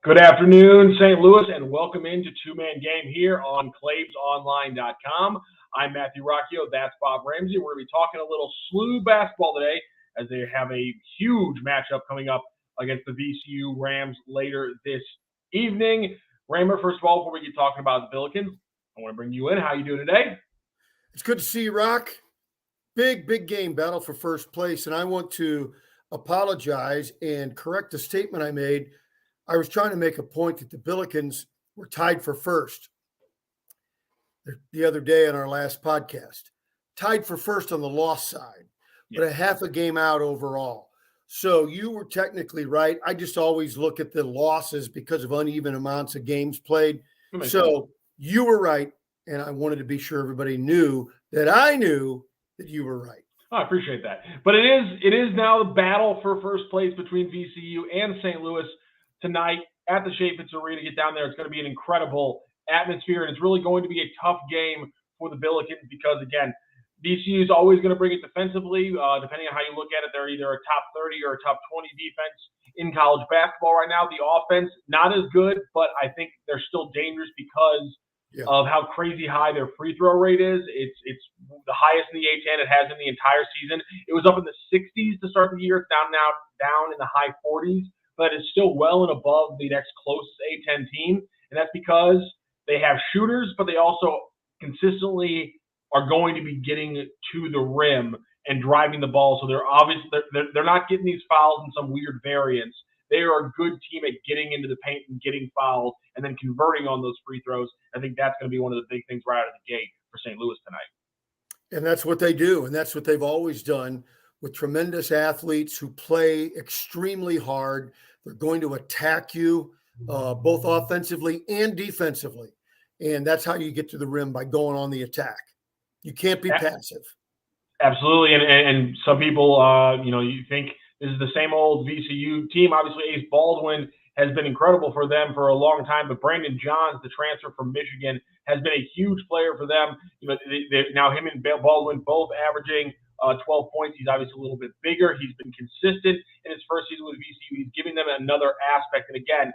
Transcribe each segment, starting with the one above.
Good afternoon, St. Louis, and welcome into Two-Man Game here on ClavesOnline.com. I'm Matthew Roccio. That's Bob Ramsey. We're going to be talking a little SLU basketball today as they have a huge matchup coming up against the VCU Rams later this evening. Raymer, first of all, before we get talking about the Billikens, I want to bring you in. How are you doing today? It's good to see you, Rocc. Big game battle for first place, and I want to apologize and correct a statement I made. I was trying to make a point that the Billikens were tied for first the other day on our last podcast. Tied for first on the loss side, but a half a game out overall. So you were technically right. I just always look at the losses because of uneven amounts of games played. So you were right, and I wanted to be sure everybody knew that I knew that you were right. Oh, I appreciate that. But it is now the battle for first place between VCU and St. Louis tonight at the Chaffetz Arena. Get down there. It's going to be an incredible atmosphere, and it's really going to be a tough game for the Billikens because, again, VCU is always going to bring it defensively. Depending on how you look at it, they're either a top 30 or a top 20 defense in college basketball right now. The offense, not as good, but I think they're still dangerous because of how crazy high their free throw rate is. It's the highest in the A10 it has in the entire season. It was up in the 60s to start the year. It's down in the high 40s. But it's still well and above the next closest A10 team. And that's because they have shooters, but they also consistently are going to be getting to the rim and driving the ball. So they're not getting these fouls in some weird variance. They are a good team at getting into the paint and getting fouled and then converting on those free throws. I think that's going to be one of the big things right out of the gate for St. Louis tonight. And that's what they do, and that's what they've always done with tremendous athletes who play extremely hard. They're going to attack you both offensively and defensively. And that's how you get to the rim, by going on the attack. You can't be passive. Absolutely. And some people, you think this is the same old VCU team. Obviously, Ace Baldwin has been incredible for them for a long time. But Brandon Johns, the transfer from Michigan, has been a huge player for them. Now him and Baldwin both averaging 12 points. He's obviously a little bit bigger. He's been consistent in his first season with VCU. He's giving them another aspect. And again,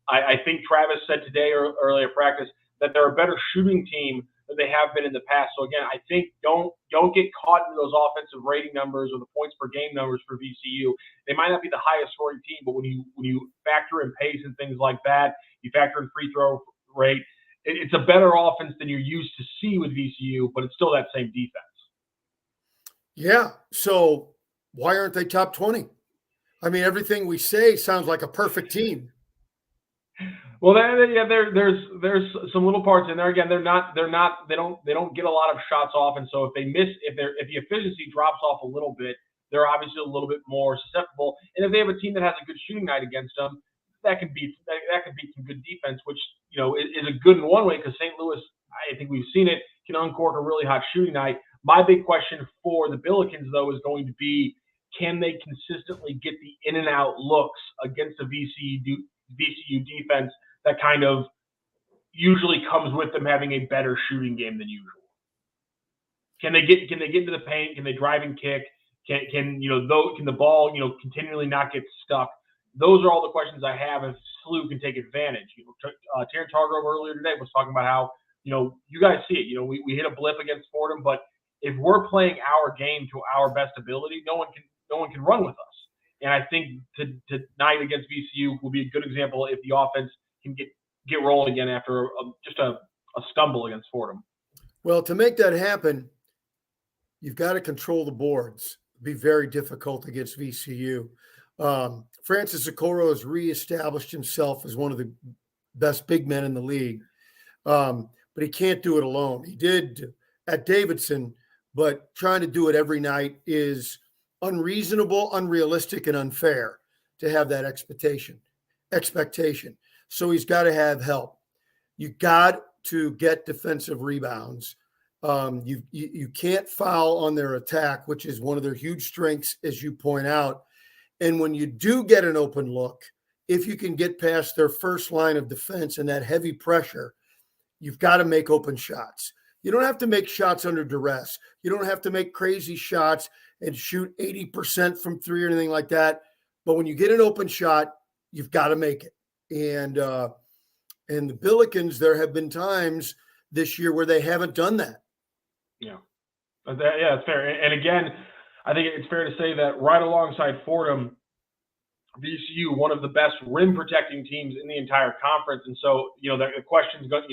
I think Travis said today or earlier practice that they're a better shooting team than they have been in the past. So again, I think don't get caught in those offensive rating numbers or the points per game numbers for VCU. They might not be the highest scoring team, but when you factor in pace and things like that, you factor in free throw rate, it's a better offense than you're used to see with VCU, but it's still that same defense. Yeah. So why aren't they top 20? I mean, everything we say sounds like a perfect team. Well, there's some little parts in there. Again, they don't get a lot of shots off, and so if the efficiency drops off a little bit, they're obviously a little bit more susceptible. And if they have a team that has a good shooting night against them, that can beat some good defense, which is a good in one way because St. Louis, I think we've seen it, can uncork a really hot shooting night. My big question for the Billikens, though, is going to be, can they consistently get the in and out looks against the VCU defense that kind of usually comes with them having a better shooting game than usual? Can they get into the paint? Can they drive and kick? Can the ball continually not get stuck? Those are all the questions I have if SLU can take advantage. Terrence Hargrove earlier today was talking about how you guys see it. We hit a blip against Fordham, but if we're playing our game to our best ability, no one can run with us. And I think tonight against VCU will be a good example if the offense can get rolling again after just a stumble against Fordham. Well, to make that happen, you've got to control the boards. It'll be very difficult against VCU. Francis Okoro has reestablished himself as one of the best big men in the league, but he can't do it alone. He did at Davidson, but trying to do it every night is unreasonable, unrealistic, and unfair to have that expectation. So he's got to have help. You got to get defensive rebounds. You can't foul on their attack, which is one of their huge strengths, as you point out. And when you do get an open look, if you can get past their first line of defense and that heavy pressure, you've got to make open shots. You don't have to make shots under duress. You don't have to make crazy shots and shoot 80% from three or anything like that. But when you get an open shot, you've got to make it. And the Billikens, there have been times this year where they haven't done that. Yeah. Yeah, it's fair. And again, I think it's fair to say that right alongside Fordham, VCU, one of the best rim protecting teams in the entire conference. And so, the question's going,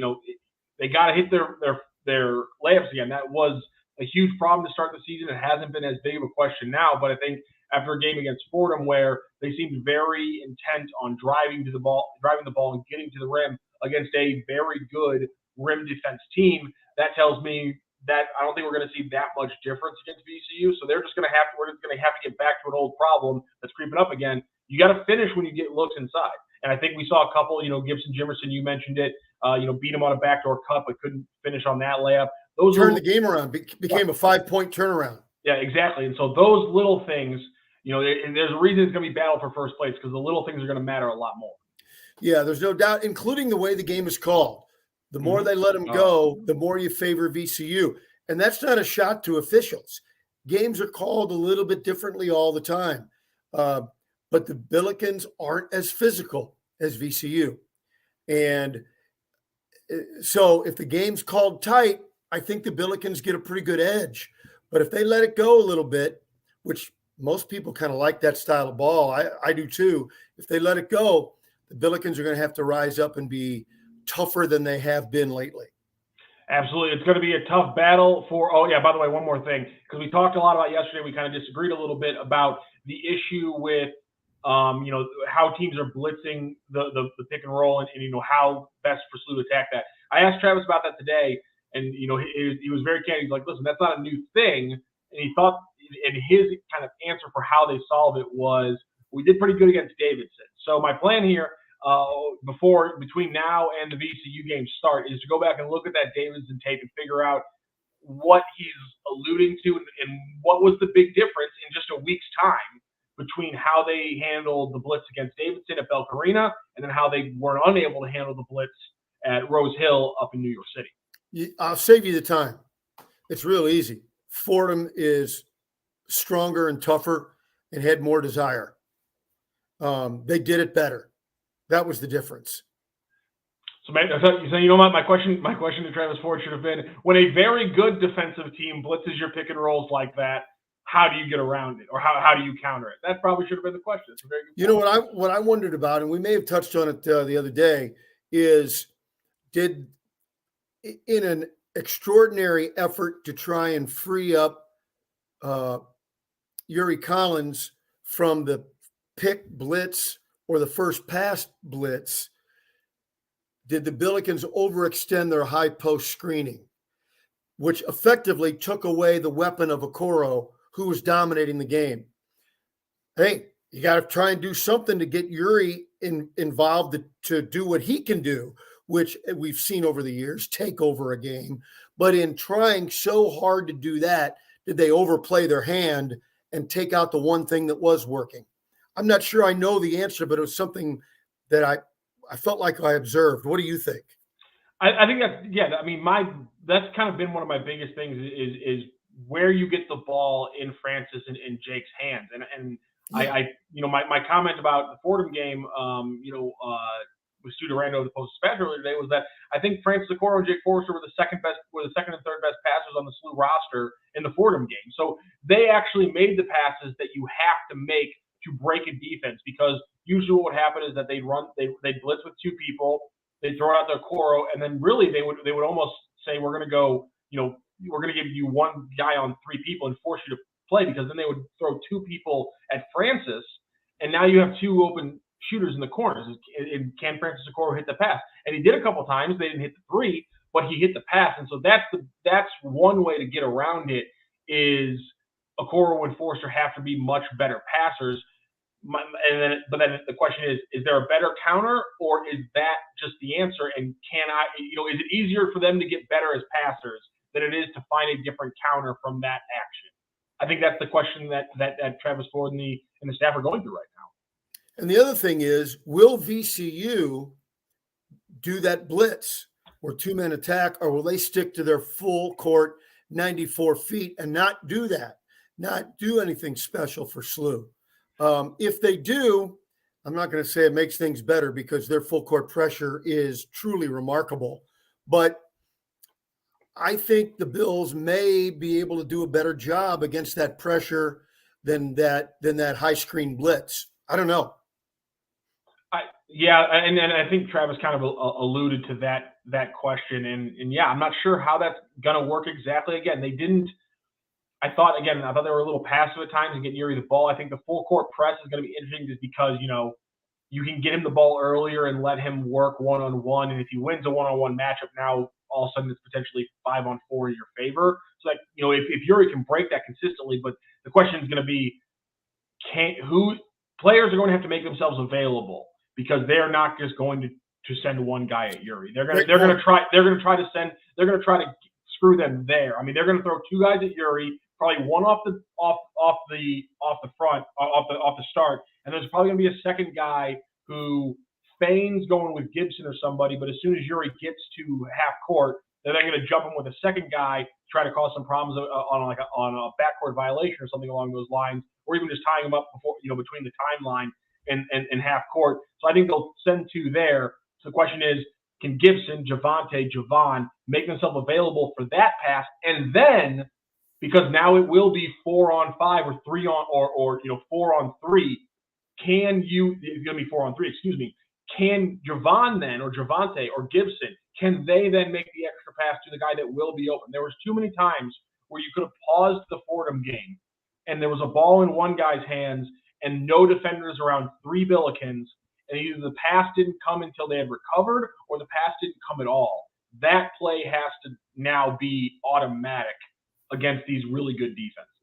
they got to hit their layups again. That was a huge problem to start the season. It hasn't been as big of a question now, but I think after a game against Fordham where they seemed very intent on driving the ball and getting to the rim against a very good rim defense team, that tells me that I don't think we're going to see that much difference against VCU. So we're just going to have to get back to an old problem that's creeping up again. You got to finish when you get looks inside. And I think we saw a couple, Gibson Jimerson, you mentioned it, beat him on a backdoor cut, but couldn't finish on that layup. Those turned the game around, became a 5-point turnaround. Yeah, exactly. And so those little things, and there's a reason it's going to be battle for first place because the little things are going to matter a lot more. Yeah, there's no doubt, including the way the game is called. The more they let them go, the more you favor VCU. And that's not a shot to officials. Games are called a little bit differently all the time. But the Billikens aren't as physical as VCU. And so if the game's called tight, I think the Billikens get a pretty good edge. But if they let it go a little bit, which most people kind of like that style of ball, I do too. If they let it go, the Billikens are going to have to rise up and be tougher than they have been lately. Absolutely. It's going to be a tough battle for, by the way, one more thing, because we talked a lot about yesterday. We kind of disagreed a little bit about the issue with, how teams are blitzing the pick and roll and how best for SLU to attack that. I asked Travis about that today, and, he was very candid. He's like, listen, that's not a new thing. And he thought, and his kind of answer for how they solved it was, we did pretty good against Davidson. So my plan here, between now and the VCU game start, is to go back and look at that Davidson tape and figure out what he's alluding to and what was the big difference in just a week's time between how they handled the blitz against Davidson at Belk Arena and then how they were unable to handle the blitz at Rose Hill up in New York City. I'll save you the time. It's real easy. Fordham is stronger and tougher and had more desire. They did it better. That was the difference. So my question to Travis Ford should have been, when a very good defensive team blitzes your pick and rolls like that, how do you get around it, or how do you counter it? That probably should have been the question. It's a very good point. What I wondered about, and we may have touched on it the other day, is in an extraordinary effort to try and free up Yuri Collins from the pick blitz or the first pass blitz, did the Billikens overextend their high post screening, which effectively took away the weapon of Okoro, who was dominating the game? Hey, you got to try and do something to get Yuri involved to do what he can do, which we've seen over the years, take over a game. But in trying so hard to do that, did they overplay their hand and take out the one thing that was working? I'm not sure I know the answer, but it was something that I felt like I observed. What do you think? I think that's kind of been one of my biggest things is where you get the ball in Francis and in Jake's hands. And my comment about the Fordham game, with Stu Durando of the Post-Dispatch earlier today, was that I think Francis Okoro and Jake Forrester were the second and third best passers on the SLU roster in the Fordham game. So they actually made the passes that you have to make to break a defense, because usually what would happen is that they'd blitz with two people, they'd throw out their Okoro, and then really they would almost say, we're going to go, we're going to give you one guy on three people and force you to play, because then they would throw two people at Francis, and now you have two open shooters in the corners. And can Francis Okoro hit the pass? And he did a couple times. They didn't hit the three, but he hit the pass. And so that's one way to get around it, is Okoro and Forster have to be much better passers. But then the question is there a better counter, or is that just the answer? And is it easier for them to get better as passers than it is to find a different counter from that action? I think that's the question that Travis Ford and the staff are going through right now. And the other thing is, will VCU do that blitz or two-man attack, or will they stick to their full court 94 feet and not do that, not do anything special for SLU? If they do, I'm not going to say it makes things better because their full court pressure is truly remarkable. But I think the Bills may be able to do a better job against that pressure than that high screen blitz. I don't know. Yeah, and I think Travis kind of alluded to that question, and yeah, I'm not sure how that's gonna work exactly. Again, they didn't. I thought they were a little passive at times and getting Yuri the ball. I think the full court press is going to be interesting just because you can get him the ball earlier and let him work one-on-one, and if he wins a one-on-one matchup, now all of a sudden it's potentially 5-on-4 in your favor. So if Yuri can break that consistently, but the question is going to be players are going to have to make themselves available because they're not just going to send one guy at Yuri. They're going to try to screw them there. I mean, they're going to throw two guys at Yuri, probably one off the start, and there's probably going to be a second guy who feigns going with Gibson or somebody, but as soon as Yuri gets to half court, they're then going to jump him with a second guy to try to cause some problems on a backcourt violation or something along those lines, or even just tying him up between the timeline and half court. So I think they'll send two there. So the question is, can Gibson, Javon make themselves available for that pass? And then, because now it will be 4-on-5 or 4-on-3, it's going to be 4-on-3, excuse me. Can Javon then, or Javonte or Gibson, can they then make the extra pass to the guy that will be open? There was too many times where you could have paused the Fordham game and there was a ball in one guy's hands and no defenders around 3 Billikens, and either the pass didn't come until they had recovered or the pass didn't come at all. That play has to now be automatic against these really good defenses.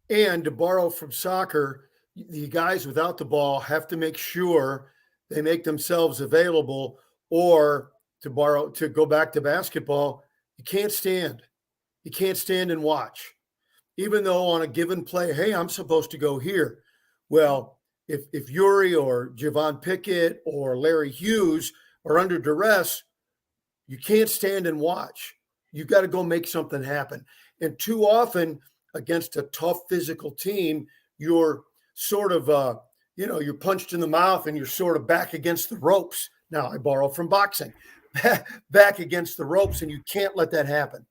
And to borrow from soccer, the guys without the ball have to make sure they make themselves available, or to go back to basketball, you can't stand. You can't stand and watch. Even though on a given play, hey, I'm supposed to go here. Well, if Yuri or Javon Pickett or Larry Hughes are under duress, you can't stand and watch. You've got to go make something happen. And too often against a tough physical team, you're sort of, you're punched in the mouth and you're sort of back against the ropes. Now, I borrow from boxing. Back against the ropes, and you can't let that happen.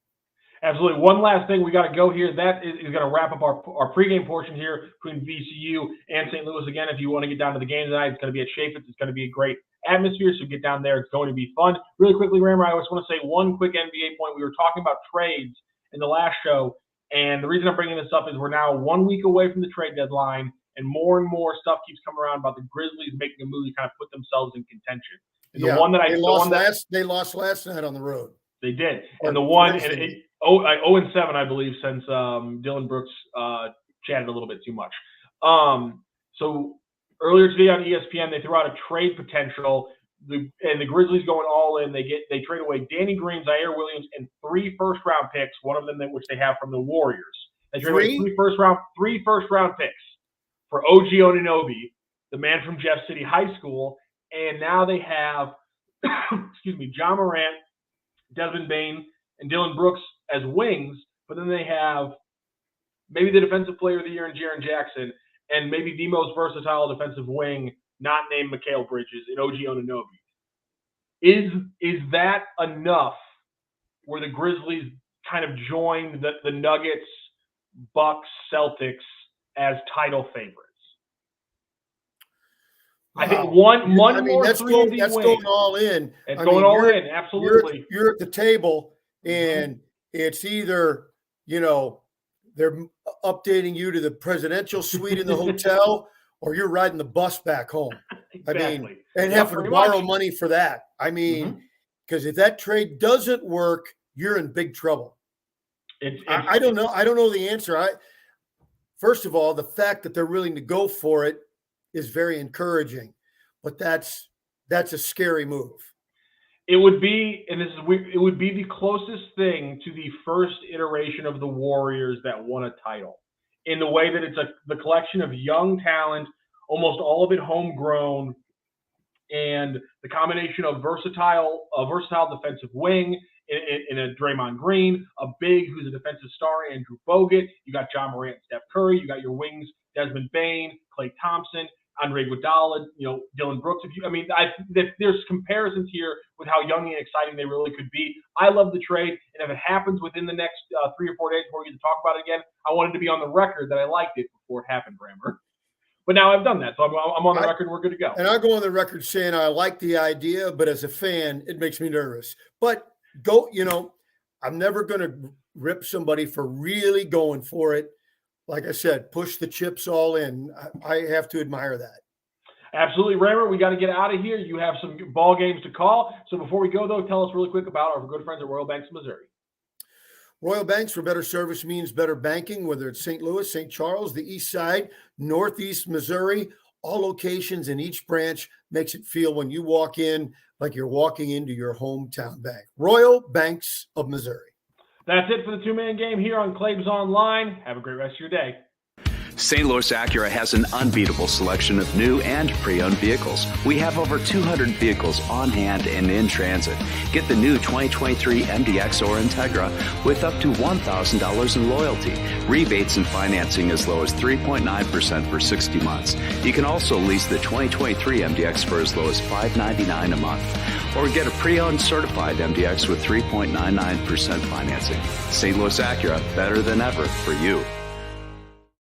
Absolutely. One last thing we got to go here. That is going to wrap up our pregame portion here between VCU and St. Louis. Again, if you want to get down to the game tonight, it's going to be at Chaffetz. It's going to be a great atmosphere, so get down there. It's going to be fun. Really quickly, Rammer, I just want to say one quick NBA point. We were talking about trades in the last show, and the reason I'm bringing this up is we're now 1 week away from the trade deadline, and more stuff keeps coming around about the Grizzlies making a move to kind of put themselves in contention. And they lost last night on the road. They did, and the one 0-7, I believe, since Dylan Brooks chatted a little bit too much. So earlier today on ESPN, they threw out a trade potential, and the Grizzlies going all in. They trade away Danny Green, Zaire Williams, and 3 first-round picks. One of them which they have from the Warriors. They trade away 3 first-round picks for OG Anunoby, the man from Jeff City High School, and now they have, John Morant, Desmond Bane, and Dylan Brooks as wings, but then they have maybe the defensive player of the year in Jaren Jackson, and maybe the most versatile defensive wing not named Mikal Bridges in OG Anunoby. Is that enough where the Grizzlies kind of joined the Nuggets, Bucks, Celtics as title favorites? Wow. I think that's going all in. It's going all in, absolutely. You're at the table, and it's either, they're updating you to the presidential suite in the hotel, or you're riding the bus back home. Exactly. I mean, and having to borrow money for that. I mean, because if that trade doesn't work, you're in big trouble. I don't know. I don't know the answer. First of all, the fact that they're willing to go for it is very encouraging, but that's a scary move. It would be, it would be the closest thing to the first iteration of the Warriors that won a title, in the way that it's the collection of young talent, almost all of it homegrown, and the combination of versatile defensive wing in a Draymond Green, a big who's a defensive star, Andrew Bogut. You got John Morant, Steph Curry. You got your wings, Desmond Bane, Klay Thompson, Andre Iguodala, Dylan Brooks. There's comparisons here with how young and exciting they really could be. I love the trade, and if it happens within the next 3 or 4 days before we get to talk about it again, I wanted to be on the record that I liked it before it happened, Brammer. But now I've done that, so I'm on the record. We're good to go. And I'll go on the record saying I like the idea, but as a fan, it makes me nervous. But I'm never going to rip somebody for really going for it. Like I said, push the chips all in. I have to admire that. Absolutely, Rammer. We got to get out of here. You have some ball games to call. So before we go, though, tell us really quick about our good friends at Royal Banks, Missouri. Royal Banks, for better service means better banking, whether it's St. Louis, St. Charles, the East Side, Northeast Missouri, all locations in each branch makes it feel when you walk in like you're walking into your hometown bank. Royal Banks of Missouri. That's it for the two-man game here on Claibs Online. Have a great rest of your day. St. Louis Acura has an unbeatable selection of new and pre-owned vehicles. We have over 200 vehicles on hand and in transit. Get the new 2023 MDX or Integra with up to $1,000 in loyalty. Rebates and financing as low as 3.9% for 60 months. You can also lease the 2023 MDX for as low as $599 a month. Or get a pre-owned certified MDX with 3.99% financing. St. Louis Acura, better than ever for you.